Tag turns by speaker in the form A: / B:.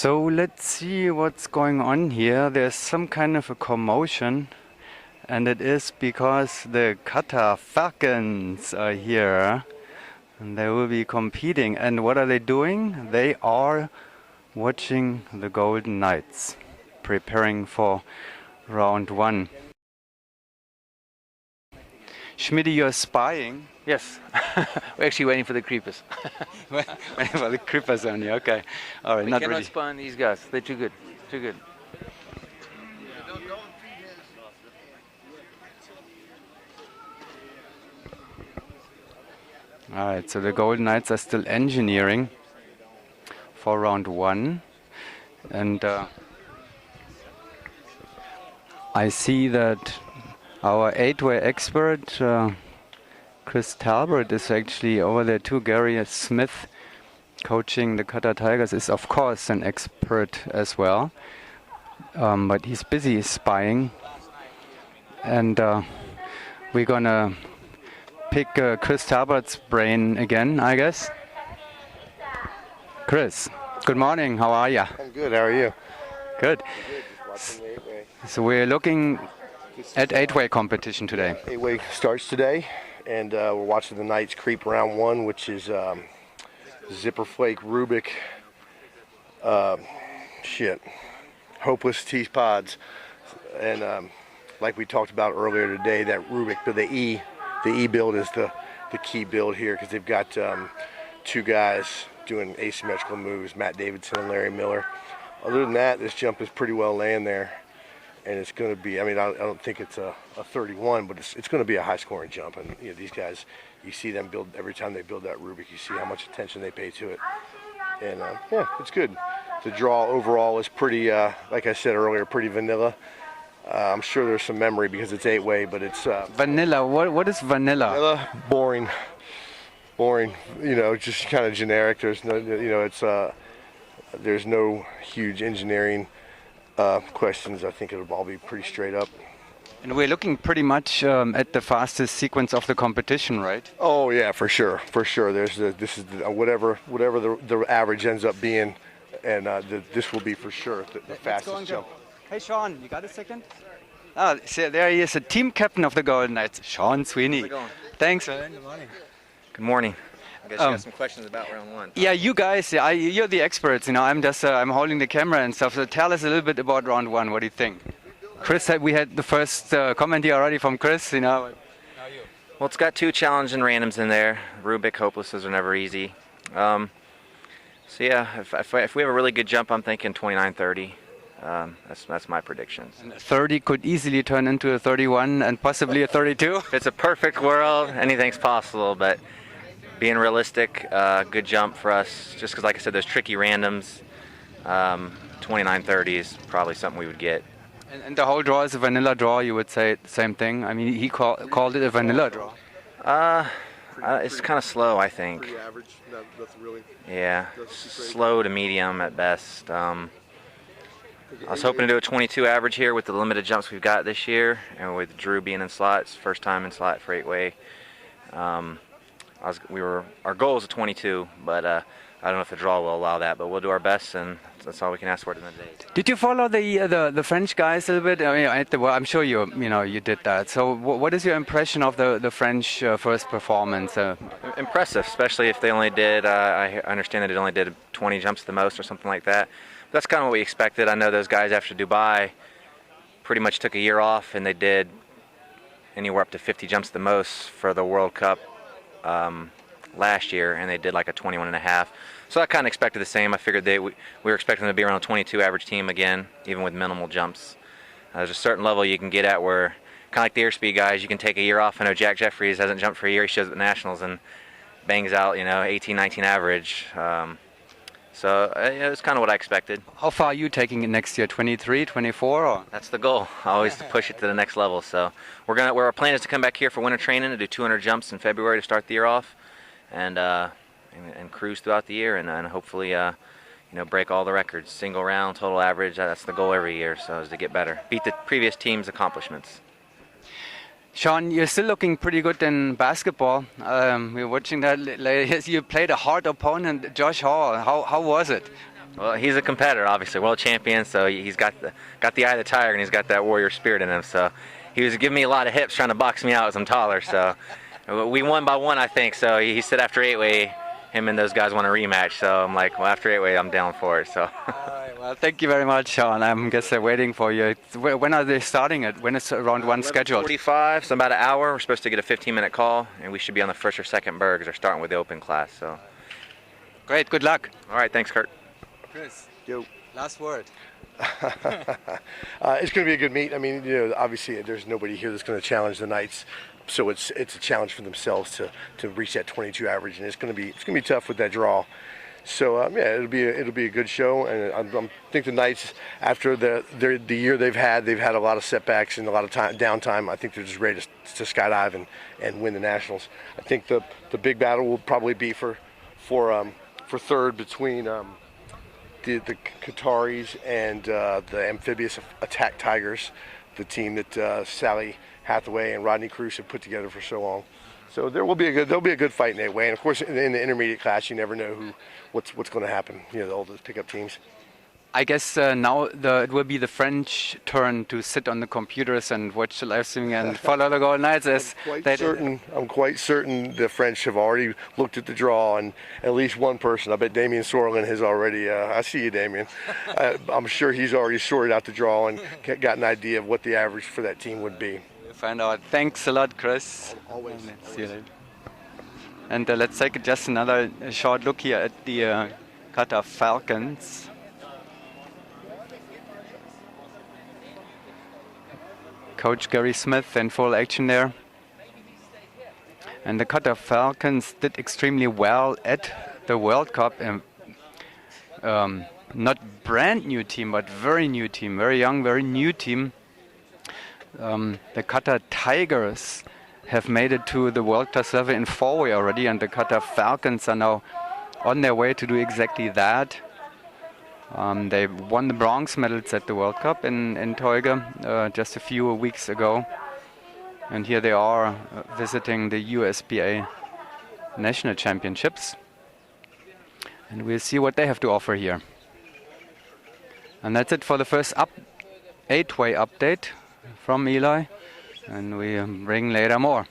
A: So let's see what's going on here. There's some kind of a commotion, and it is because the Qatar Falcons are here and they will be competing. And what are they doing? They are watching the Golden Knights, preparing for round one. Schmidty, you're spying.
B: Yes, we're actually waiting for the creepers.
A: Waiting for the creepers only, okay. All right,
B: We
A: not
B: cannot
A: really.
B: spy on these guys. They're too good. Too good.
A: All right, so the Golden Knights are still engineering for round one. And I see that our eight-way expert, Chris Talbot, is actually over there too. Gary Smith, coaching the Qatar Tigers, is of course an expert as well. But he's busy spying. And we're gonna pick Chris Talbot's brain again, I guess. Chris, good morning. How are you?
C: I'm good. How are you?
A: Good.
C: Watching the eight-way.
A: So we're looking at eight-way competition today.
C: Eight-way starts today, and we're watching the Knights creep round one, which is Zipper Flake, Rubik, Hopeless Tease Pods, and like we talked about earlier today, that Rubik, the E build is the key build here because they've got two guys doing asymmetrical moves, Matt Davidson and Larry Miller. Other than that, this jump is pretty well laying there, and it's going to be, I don't think it's a 31, but it's going to be a high-scoring jump. And these guys, you see them build, every time they build that Rubik, you see how much attention they pay to it. And yeah, it's good. The draw overall is pretty, like I said earlier, pretty vanilla. I'm sure there's some memory because it's eight-way, but it's
A: Vanilla. What is vanilla?
C: vanilla, boring, just kind of generic. There's no, there's no huge engineering questions. I think it'll all be pretty straight up.
A: And we're looking pretty much at the fastest sequence of the competition, right?
C: Oh yeah, for sure. This is whatever the average ends up being, and this will be for sure the fastest jump.
A: Hey Sean, you got a second? Ah, so there he is, the team captain of the Golden Knights, Sean Sweeney.
D: How's it going?
A: Thanks, man. Good morning.
D: Good morning. I guess you got some questions about round one.
A: Yeah, you guys, you're the experts. I'm just I'm holding the camera and stuff. So tell us a little bit about round one. What do you think? Chris said we had the first comment here already from Chris.
D: Well, it's got two challenging randoms in there. Rubik, Hopelesses are never easy. So yeah, if we have a really good jump, I'm thinking 29-30. That's my predictions.
A: And 30 could easily turn into a 31 and possibly a 32.
D: If it's a perfect world, anything's possible, but being realistic, good jump for us. Just because, like I said, there's tricky randoms. 29-30 is probably something we would get.
A: And the whole draw is a vanilla draw, you would say the same thing? I mean, he called it a vanilla draw.
D: It's kind of slow, I think.
C: Pretty average. Nothing really.
D: Yeah, slow to medium at best. I was hoping to do a 22 average here with the limited jumps we've got this year, and with Drew being in slots, first time in slot for eight-way. Our goal is a 22, but I don't know if the draw will allow that. But we'll do our best, and that's all we can ask for at the end of the day.
A: Did you follow the French guys a little bit? I mean, I'm sure you did that. So what is your impression of the French first performance?
D: Impressive, especially if they only did. I understand that it only did 20 jumps at the most or something like that. That's kind of what we expected. I know those guys after Dubai pretty much took a year off, and they did anywhere up to 50 jumps at the most for the World Cup last year, and they did like a 21 and a half. So I kind of expected the same. I figured we were expecting them to be around a 22 average team again, even with minimal jumps. There's a certain level you can get at where, kind of like the airspeed guys, you can take a year off. I know Jack Jeffries hasn't jumped for a year. He shows at the Nationals and bangs out, 18, 19 average. So it's kind of what I expected.
A: How far are you taking it next year? 23, 24? Or?
D: That's the goal. Always to push it to the next level. So our plan is to come back here for winter training to do 200 jumps in February to start the year off, and cruise throughout the year, and hopefully break all the records. Single round, total average. That's the goal every year. So is to get better, beat the previous team's accomplishments.
A: Sean, you're still looking pretty good in basketball. We're watching that. You played a hard opponent, Josh Hall. How was it?
D: Well, he's a competitor, obviously, world champion. So he's got the eye of the tiger, and he's got that warrior spirit in him. So he was giving me a lot of hips trying to box me out as I'm taller. So we won by one, I think. So he said after 8-way, him and those guys want a rematch. So I'm like, well, after 8-way, I'm down for it. So.
A: All right, well, thank you very much, Sean. I'm guess they're waiting for you. When are they starting it? When is round one scheduled?
D: 45, so about an hour. We're supposed to get a 15-minute call, and we should be on the first or second berg because they're starting with the open class. So.
A: Great, good luck.
D: All right, thanks, Kurt.
A: Chris,
C: Yo.
A: last word.
C: It's going to be a good meet. I mean, obviously there's nobody here that's going to challenge the Knights, so it's a challenge for themselves to reach that 22 average, and it's going to be tough with that draw. So yeah, it'll be a good show, and I think the Knights, after the year they've had a lot of setbacks and a lot of downtime. I think they're just ready to skydive and win the nationals. I think the big battle will probably be for third between the Qataris and the amphibious attack Tigers, the team that Sally Hathaway and Rodney Cruz have put together for so long. So there'll be a good fight in that way. And of course, in the intermediate class, you never know what's going to happen. All those pickup teams.
A: I guess now it will be the French turn to sit on the computers and watch the live streaming and follow the Golden Knights.
C: I'm quite certain the French have already looked at the draw, and at least one person, I bet Damien Sorlin has already, I see you, Damien. I'm sure he's already sorted out the draw and got an idea of what the average for that team would be.
A: We'll find out. Thanks a lot, Chris.
C: Always.
A: See you later. And let's take just another short look here at the Qatar Falcons. Coach Gary Smith in full action there. And the Qatar Falcons did extremely well at the World Cup. Not brand new team, but very new team, very young, very new team. The Qatar Tigers have made it to the world class level in 4-way already, and the Qatar Falcons are now on their way to do exactly that. They won the bronze medals at the World Cup in Teuge just a few weeks ago. And here they are visiting the USPA National Championships. And we'll see what they have to offer here. And that's it for the first 8-way update from Eli. And we bring later more.